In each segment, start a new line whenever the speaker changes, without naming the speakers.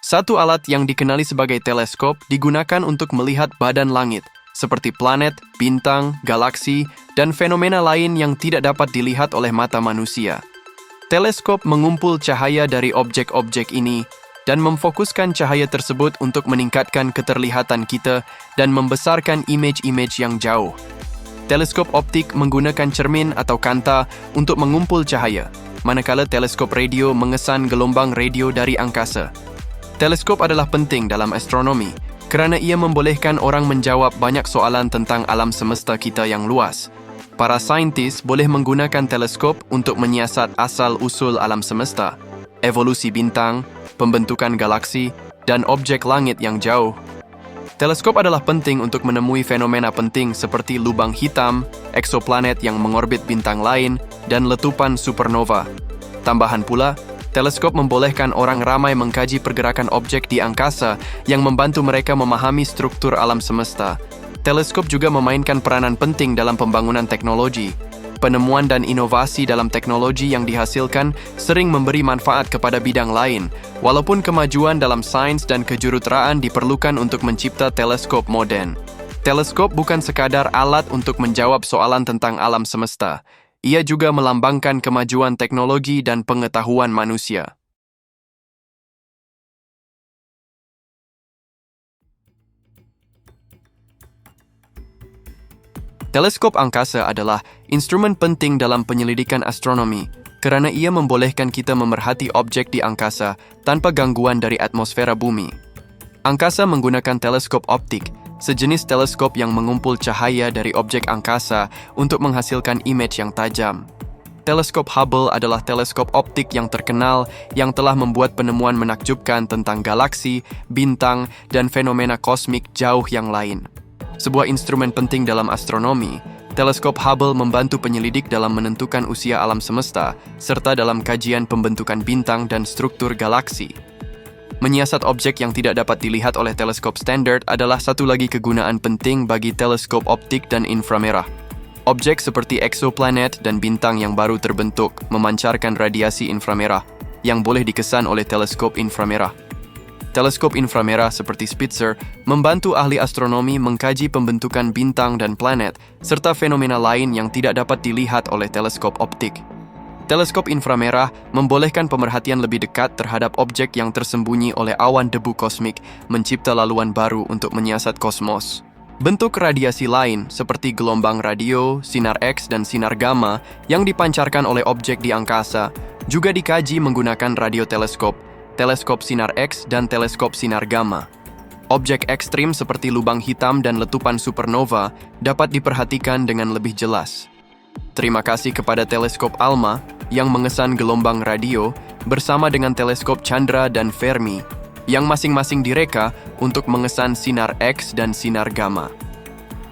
Satu alat yang dikenali sebagai teleskop digunakan untuk melihat badan langit, seperti planet, bintang, galaksi, dan fenomena lain yang tidak dapat dilihat oleh mata manusia. Teleskop mengumpul cahaya dari objek-objek ini dan memfokuskan cahaya tersebut untuk meningkatkan keterlihatan kita dan membesarkan image-image yang jauh. Teleskop optik menggunakan cermin atau kanta untuk mengumpul cahaya, manakala teleskop radio mengesan gelombang radio dari angkasa. Teleskop adalah penting dalam astronomi kerana ia membolehkan orang menjawab banyak soalan tentang alam semesta kita yang luas. Para saintis boleh menggunakan teleskop untuk menyiasat asal-usul alam semesta, evolusi bintang, pembentukan galaksi, dan objek langit yang jauh. Teleskop adalah penting untuk menemui fenomena penting seperti lubang hitam, eksoplanet yang mengorbit bintang lain, dan letupan supernova. Tambahan pula, teleskop membolehkan orang ramai mengkaji pergerakan objek di angkasa yang membantu mereka memahami struktur alam semesta. Teleskop juga memainkan peranan penting dalam pembangunan teknologi. Penemuan dan inovasi dalam teknologi yang dihasilkan sering memberi manfaat kepada bidang lain, walaupun kemajuan dalam sains dan kejuruteraan diperlukan untuk mencipta teleskop moden. Teleskop bukan sekadar alat untuk menjawab soalan tentang alam semesta. Ia juga melambangkan kemajuan teknologi dan pengetahuan manusia. Teleskop angkasa adalah instrumen penting dalam penyelidikan astronomi kerana ia membolehkan kita memerhati objek di angkasa tanpa gangguan dari atmosfera bumi. Angkasa menggunakan teleskop optik, sejenis teleskop yang mengumpul cahaya dari objek angkasa untuk menghasilkan image yang tajam. Teleskop Hubble adalah teleskop optik yang terkenal yang telah membuat penemuan menakjubkan tentang galaksi, bintang, dan fenomena kosmik jauh yang lain. Sebuah instrumen penting dalam astronomi, teleskop Hubble membantu penyelidik dalam menentukan usia alam semesta serta dalam kajian pembentukan bintang dan struktur galaksi. Menyiasat objek yang tidak dapat dilihat oleh teleskop standar adalah satu lagi kegunaan penting bagi teleskop optik dan inframerah. Objek seperti eksoplanet dan bintang yang baru terbentuk memancarkan radiasi inframerah yang boleh dikesan oleh teleskop inframerah. Teleskop inframerah seperti Spitzer membantu ahli astronomi mengkaji pembentukan bintang dan planet serta fenomena lain yang tidak dapat dilihat oleh teleskop optik. Teleskop inframerah membolehkan pemerhatian lebih dekat terhadap objek yang tersembunyi oleh awan debu kosmik, mencipta laluan baru untuk menyiasat kosmos. Bentuk radiasi lain seperti gelombang radio, sinar X, dan sinar gamma yang dipancarkan oleh objek di angkasa juga dikaji menggunakan radioteleskop, teleskop sinar X, dan teleskop sinar gamma. Objek ekstrim seperti lubang hitam dan letupan supernova dapat diperhatikan dengan lebih jelas. Terima kasih kepada teleskop ALMA yang mengesan gelombang radio bersama dengan teleskop Chandra dan Fermi yang masing-masing direka untuk mengesan sinar X dan sinar gamma.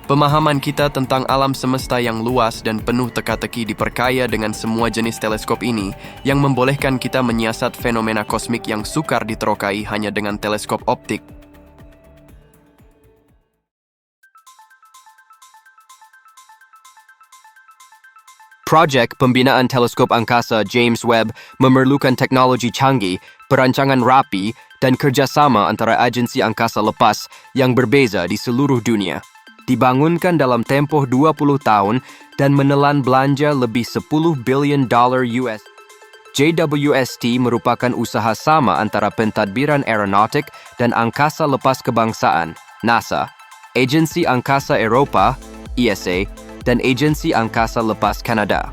Pemahaman kita tentang alam semesta yang luas dan penuh teka-teki diperkaya dengan semua jenis teleskop ini yang membolehkan kita menyiasat fenomena kosmik yang sukar diterokai hanya dengan teleskop optik.
Projek pembinaan teleskop angkasa James Webb memerlukan teknologi canggih, perancangan rapi, dan kerjasama antara agensi angkasa lepas yang berbeza di seluruh dunia. Dibangunkan dalam tempoh 20 tahun dan menelan belanja lebih $10 billion US. JWST merupakan usaha sama antara Pentadbiran Aeronautik dan Angkasa Lepas Kebangsaan, NASA, Agensi Angkasa Eropa, ESA, dan Agensi Angkasa Lepas Kanada.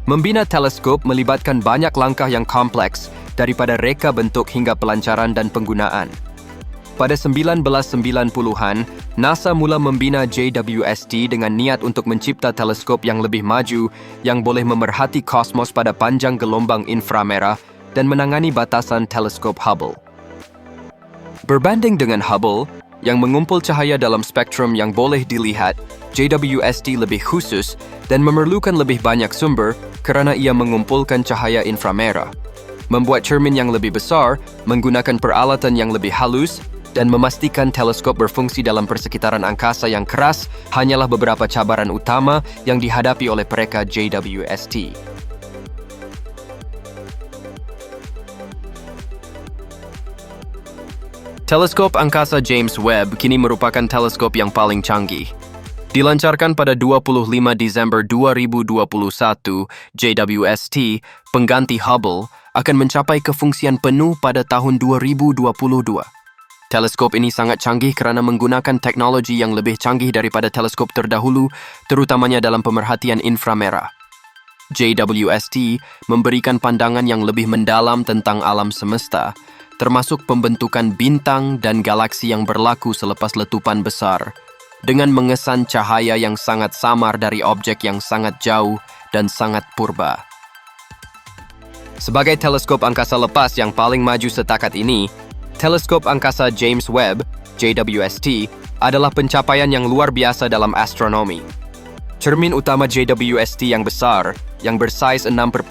Membina teleskop melibatkan banyak langkah yang kompleks daripada reka bentuk hingga pelancaran dan penggunaan. Pada 1990-an, NASA mula membina JWST dengan niat untuk mencipta teleskop yang lebih maju yang boleh memerhati kosmos pada panjang gelombang inframerah dan menangani batasan teleskop Hubble. Berbanding dengan Hubble, yang mengumpul cahaya dalam spektrum yang boleh dilihat, JWST lebih khusus dan memerlukan lebih banyak sumber kerana ia mengumpulkan cahaya inframerah. Membuat cermin yang lebih besar, menggunakan peralatan yang lebih halus, dan memastikan teleskop berfungsi dalam persekitaran angkasa yang keras hanyalah beberapa cabaran utama yang dihadapi oleh pereka JWST.
Teleskop angkasa James Webb kini merupakan teleskop yang paling canggih. Dilancarkan pada 25 Desember 2021, JWST, pengganti Hubble, akan mencapai kefungsian penuh pada tahun 2022. Teleskop ini sangat canggih kerana menggunakan teknologi yang lebih canggih daripada teleskop terdahulu, terutamanya dalam pemerhatian inframerah. JWST memberikan pandangan yang lebih mendalam tentang alam semesta, termasuk pembentukan bintang dan galaksi yang berlaku selepas letupan besar, dengan mengesan cahaya yang sangat samar dari objek yang sangat jauh dan sangat purba. Sebagai teleskop angkasa lepas yang paling maju setakat ini, teleskop angkasa James Webb, JWST, adalah pencapaian yang luar biasa dalam astronomi. Cermin utama JWST yang besar, yang bersaiz 6,5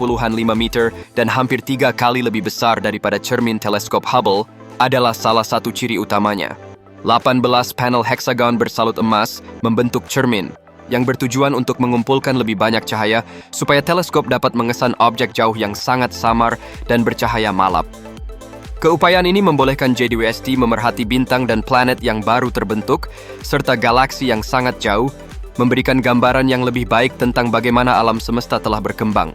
meter dan hampir 3 kali lebih besar daripada cermin teleskop Hubble, adalah salah satu ciri utamanya. 18 panel heksagon bersalut emas membentuk cermin, yang bertujuan untuk mengumpulkan lebih banyak cahaya supaya teleskop dapat mengesan objek jauh yang sangat samar dan bercahaya malap. Keupayaan ini membolehkan JWST memerhati bintang dan planet yang baru terbentuk, serta galaksi yang sangat jauh, memberikan gambaran yang lebih baik tentang bagaimana alam semesta telah berkembang.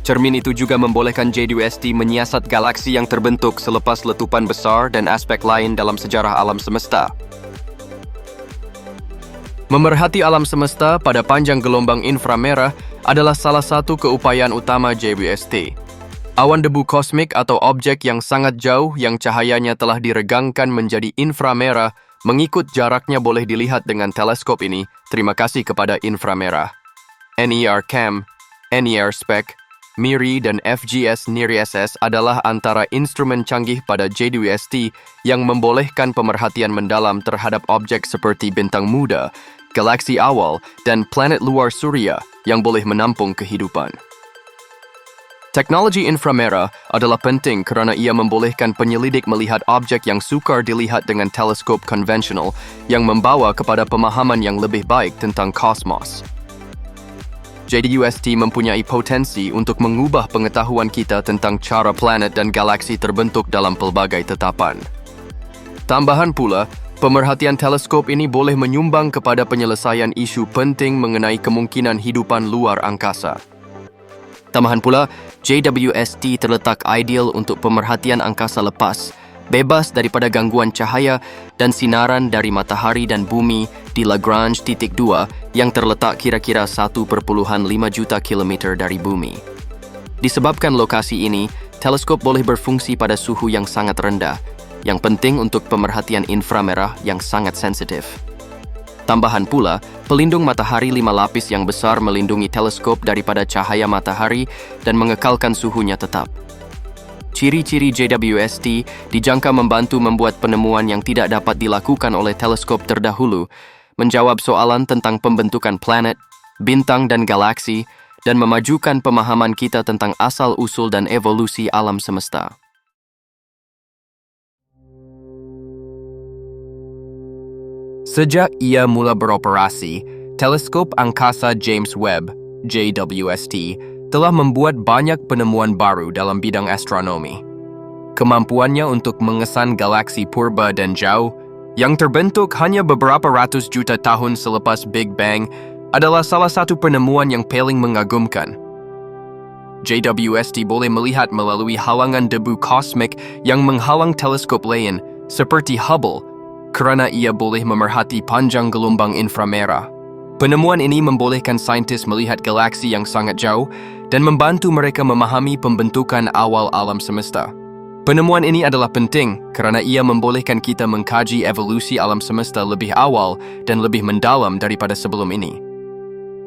Cermin itu juga membolehkan JWST menyiasat galaksi yang terbentuk selepas letupan besar dan aspek lain dalam sejarah alam semesta. Memerhati alam semesta pada panjang gelombang inframerah adalah salah satu keupayaan utama JWST. Awan debu kosmik atau objek yang sangat jauh yang cahayanya telah diregangkan menjadi inframerah mengikut jaraknya boleh dilihat dengan teleskop ini, terima kasih kepada inframerah. NIRCam, NIRSpec, MIRI, dan FGS NIRI-SS adalah antara instrumen canggih pada JWST yang membolehkan pemerhatian mendalam terhadap objek seperti bintang muda, galaksi awal, dan planet luar surya yang boleh menampung kehidupan. Teknologi inframerah adalah penting kerana ia membolehkan penyelidik melihat objek yang sukar dilihat dengan teleskop konvensional yang membawa kepada pemahaman yang lebih baik tentang kosmos. JWST mempunyai potensi untuk mengubah pengetahuan kita tentang cara planet dan galaksi terbentuk dalam pelbagai tetapan. Tambahan pula, pemerhatian teleskop ini boleh menyumbang kepada penyelesaian isu penting mengenai kemungkinan hidupan luar angkasa. Tambahan pula, JWST terletak ideal untuk pemerhatian angkasa lepas, bebas daripada gangguan cahaya dan sinaran dari matahari dan bumi di Lagrange titik 2 yang terletak kira-kira 1,5 juta kilometer dari bumi. Disebabkan lokasi ini, teleskop boleh berfungsi pada suhu yang sangat rendah, yang penting untuk pemerhatian inframerah yang sangat sensitif. Tambahan pula, pelindung matahari 5 lapis yang besar melindungi teleskop daripada cahaya matahari dan mengekalkan suhunya tetap. Ciri-ciri JWST dijangka membantu membuat penemuan yang tidak dapat dilakukan oleh teleskop terdahulu, menjawab soalan tentang pembentukan planet, bintang dan galaksi, dan memajukan pemahaman kita tentang asal-usul dan evolusi alam semesta. Sejak ia mula beroperasi, teleskop angkasa James Webb, JWST, telah membuat banyak penemuan baru dalam bidang astronomi. Kemampuannya untuk mengesan galaksi purba dan jauh, yang terbentuk hanya beberapa ratus juta tahun selepas Big Bang, adalah salah satu penemuan yang paling mengagumkan. JWST boleh melihat melalui halangan debu kosmik yang menghalang teleskop lain, seperti Hubble, kerana ia boleh memerhati panjang gelombang inframerah. Penemuan ini membolehkan saintis melihat galaksi yang sangat jauh dan membantu mereka memahami pembentukan awal alam semesta. Penemuan ini adalah penting kerana ia membolehkan kita mengkaji evolusi alam semesta lebih awal dan lebih mendalam daripada sebelum ini.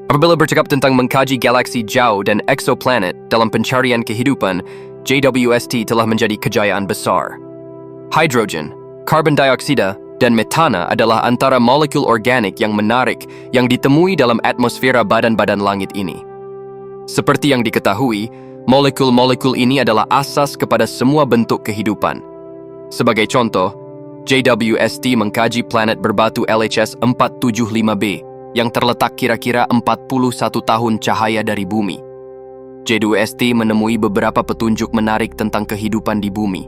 Apabila bercakap tentang mengkaji galaksi jauh dan exoplanet dalam pencarian kehidupan, JWST telah menjadi kejayaan besar. Hidrogen, karbon dioksida, dan metana adalah antara molekul organik yang menarik yang ditemui dalam atmosfera badan-badan langit ini. Seperti yang diketahui, molekul-molekul ini adalah asas kepada semua bentuk kehidupan. Sebagai contoh, JWST mengkaji planet berbatu LHS 475b yang terletak kira-kira 41 tahun cahaya dari bumi. JWST menemui beberapa petunjuk menarik tentang kehidupan di bumi.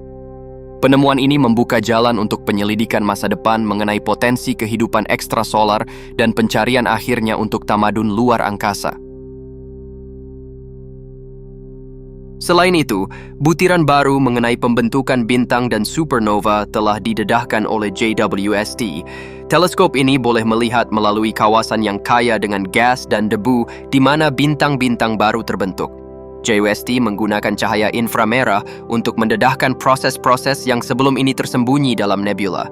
Penemuan ini membuka jalan untuk penyelidikan masa depan mengenai potensi kehidupan ekstrasolar dan pencarian akhirnya untuk tamadun luar angkasa. Selain itu, butiran baru mengenai pembentukan bintang dan supernova telah didedahkan oleh JWST. Teleskop ini boleh melihat melalui kawasan yang kaya dengan gas dan debu di mana bintang-bintang baru terbentuk. JWST menggunakan cahaya inframerah untuk mendedahkan proses-proses yang sebelum ini tersembunyi dalam nebula.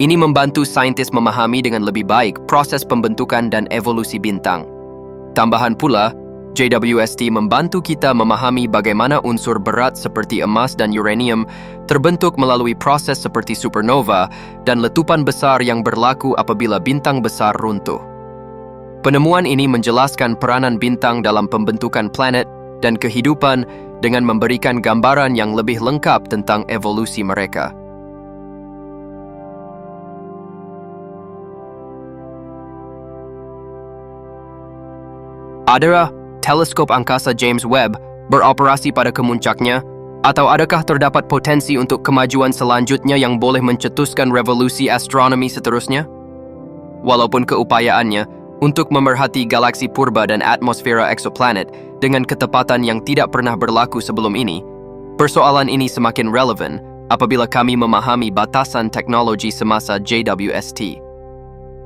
Ini membantu saintis memahami dengan lebih baik proses pembentukan dan evolusi bintang. Tambahan pula, JWST membantu kita memahami bagaimana unsur berat seperti emas dan uranium terbentuk melalui proses seperti supernova dan letupan besar yang berlaku apabila bintang besar runtuh. Penemuan ini menjelaskan peranan bintang dalam pembentukan planet dan kehidupan dengan memberikan gambaran yang lebih lengkap tentang evolusi mereka. Adakah teleskop angkasa James Webb beroperasi pada kemuncaknya, atau adakah terdapat potensi untuk kemajuan selanjutnya yang boleh mencetuskan revolusi astronomi seterusnya? Walaupun keupayaannya untuk memerhati galaksi purba dan atmosfera eksoplanet dengan ketepatan yang tidak pernah berlaku sebelum ini, persoalan ini semakin relevan apabila kami memahami batasan teknologi semasa JWST.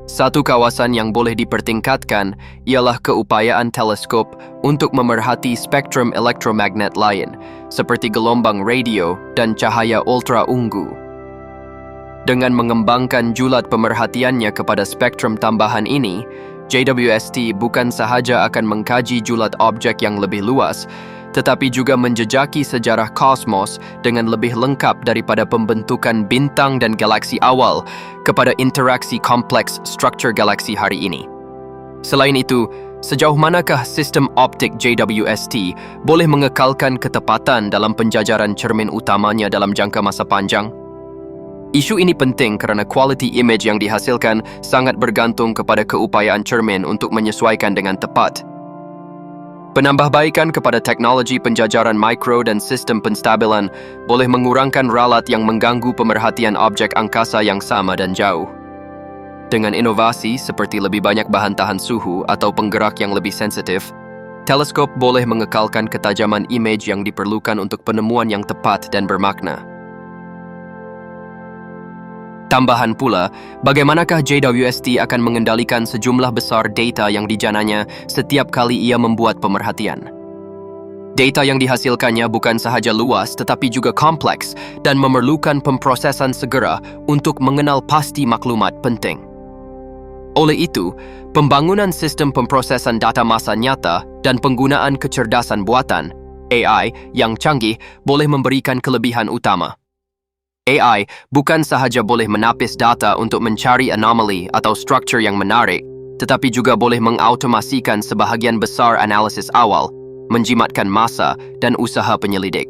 Satu kawasan yang boleh dipertingkatkan ialah keupayaan teleskop untuk memerhati spektrum elektromagnet lain, seperti gelombang radio dan cahaya ultra ungu. Dengan mengembangkan julat pemerhatiannya kepada spektrum tambahan ini, JWST bukan sahaja akan mengkaji julat objek yang lebih luas, tetapi juga menjejaki sejarah kosmos dengan lebih lengkap daripada pembentukan bintang dan galaksi awal kepada interaksi kompleks struktur galaksi hari ini. Selain itu, sejauh manakah sistem optik JWST boleh mengekalkan ketepatan dalam penjajaran cermin utamanya dalam jangka masa panjang? Isu ini penting kerana quality image yang dihasilkan sangat bergantung kepada keupayaan cermin untuk menyesuaikan dengan tepat. Penambahbaikan kepada teknologi penjajaran mikro dan sistem penstabilan boleh mengurangkan ralat yang mengganggu pemerhatian objek angkasa yang sama dan jauh. Dengan inovasi seperti lebih banyak bahan tahan suhu atau penggerak yang lebih sensitif, teleskop boleh mengekalkan ketajaman image yang diperlukan untuk penemuan yang tepat dan bermakna. Tambahan pula, bagaimanakah JWST akan mengendalikan sejumlah besar data yang dijananya setiap kali ia membuat pemerhatian? Data yang dihasilkannya bukan sahaja luas tetapi juga kompleks dan memerlukan pemprosesan segera untuk mengenal pasti maklumat penting. Oleh itu, pembangunan sistem pemprosesan data masa nyata dan penggunaan kecerdasan buatan, AI, yang canggih boleh memberikan kelebihan utama. AI bukan sahaja boleh menapis data untuk mencari anomali atau struktur yang menarik, tetapi juga boleh mengautomasikan sebahagian besar analisis awal, menjimatkan masa dan usaha penyelidik.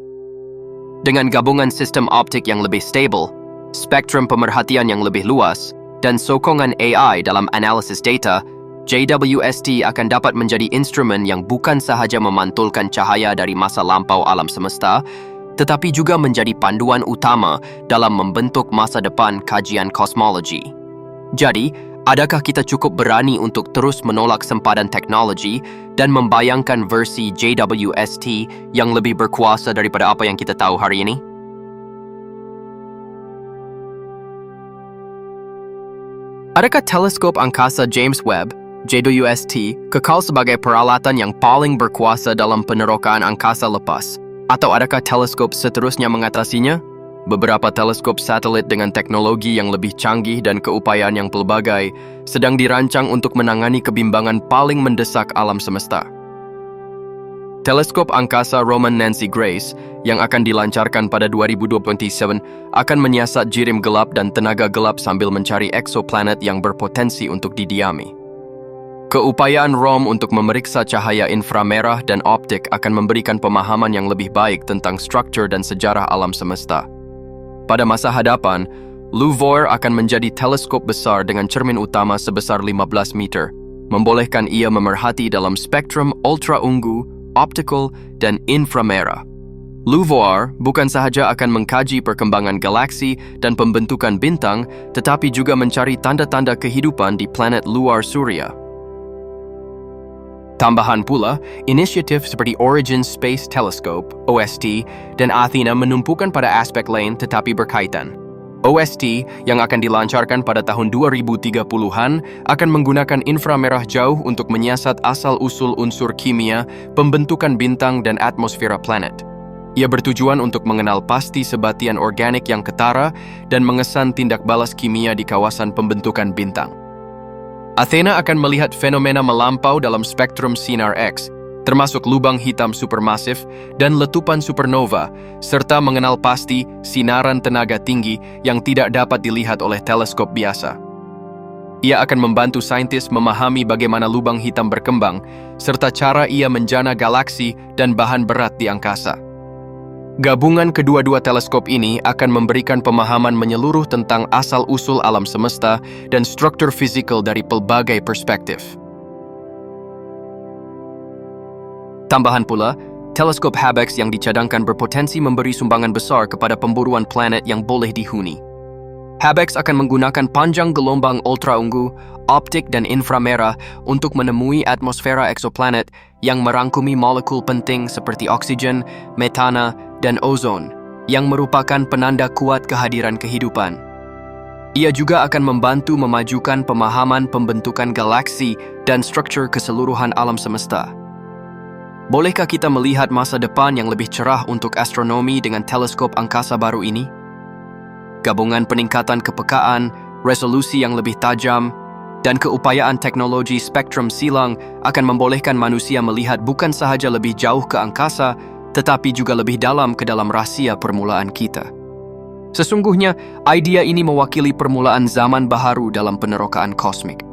Dengan gabungan sistem optik yang lebih stabil, spektrum pemerhatian yang lebih luas, dan sokongan AI dalam analisis data, JWST akan dapat menjadi instrumen yang bukan sahaja memantulkan cahaya dari masa lampau alam semesta, tetapi juga menjadi panduan utama dalam membentuk masa depan kajian kosmologi. Jadi, adakah kita cukup berani untuk terus menolak sempadan teknologi dan membayangkan versi JWST yang lebih berkuasa daripada apa yang kita tahu hari ini? Adakah teleskop angkasa James Webb, JWST, kekal sebagai peralatan yang paling berkuasa dalam penerokaan angkasa lepas? Atau adakah teleskop seterusnya mengatasinya? Beberapa teleskop satelit dengan teknologi yang lebih canggih dan keupayaan yang pelbagai sedang dirancang untuk menangani kebimbangan paling mendesak alam semesta. Teleskop angkasa Roman Nancy Grace yang akan dilancarkan pada 2027 akan menyiasat jirim gelap dan tenaga gelap sambil mencari eksoplanet yang berpotensi untuk didiami. Keupayaan ROM untuk memeriksa cahaya inframerah dan optik akan memberikan pemahaman yang lebih baik tentang struktur dan sejarah alam semesta. Pada masa hadapan, LUVOIR akan menjadi teleskop besar dengan cermin utama sebesar 15 meter, membolehkan ia memerhati dalam spektrum ultra ungu, optical, dan inframerah. LUVOIR bukan sahaja akan mengkaji perkembangan galaksi dan pembentukan bintang, tetapi juga mencari tanda-tanda kehidupan di planet luar Surya. Tambahan pula, inisiatif seperti Origin Space Telescope, OST, dan Athena menumpukan pada aspek lain tetapi berkaitan. OST yang akan dilancarkan pada tahun 2030-an akan menggunakan inframerah jauh untuk menyiasat asal-usul unsur kimia, pembentukan bintang, dan atmosfera planet. Ia bertujuan untuk mengenal pasti sebatian organik yang ketara dan mengesan tindak balas kimia di kawasan pembentukan bintang. Athena akan melihat fenomena melampau dalam spektrum sinar X, termasuk lubang hitam supermasif dan letupan supernova, serta mengenal pasti sinaran tenaga tinggi yang tidak dapat dilihat oleh teleskop biasa. Ia akan membantu saintis memahami bagaimana lubang hitam berkembang, serta cara ia menjana galaksi dan bahan berat di angkasa. Gabungan kedua-dua teleskop ini akan memberikan pemahaman menyeluruh tentang asal-usul alam semesta dan struktur fisikal dari pelbagai perspektif. Tambahan pula, teleskop Hubble yang dicadangkan berpotensi memberi sumbangan besar kepada pemburuan planet yang boleh dihuni. Hubble akan menggunakan panjang gelombang ultraungu, optik dan inframerah untuk menemui atmosfera eksoplanet yang merangkumi molekul penting seperti oksigen, metana, dan ozon, yang merupakan penanda kuat kehadiran kehidupan. Ia juga akan membantu memajukan pemahaman pembentukan galaksi dan struktur keseluruhan alam semesta. Bolehkah kita melihat masa depan yang lebih cerah untuk astronomi dengan teleskop angkasa baru ini? Gabungan peningkatan kepekaan, resolusi yang lebih tajam, dan keupayaan teknologi spektrum silang akan membolehkan manusia melihat bukan sahaja lebih jauh ke angkasa, tetapi juga lebih dalam ke dalam rahasia permulaan kita. Sesungguhnya, idea ini mewakili permulaan zaman baharu dalam penerokaan kosmik.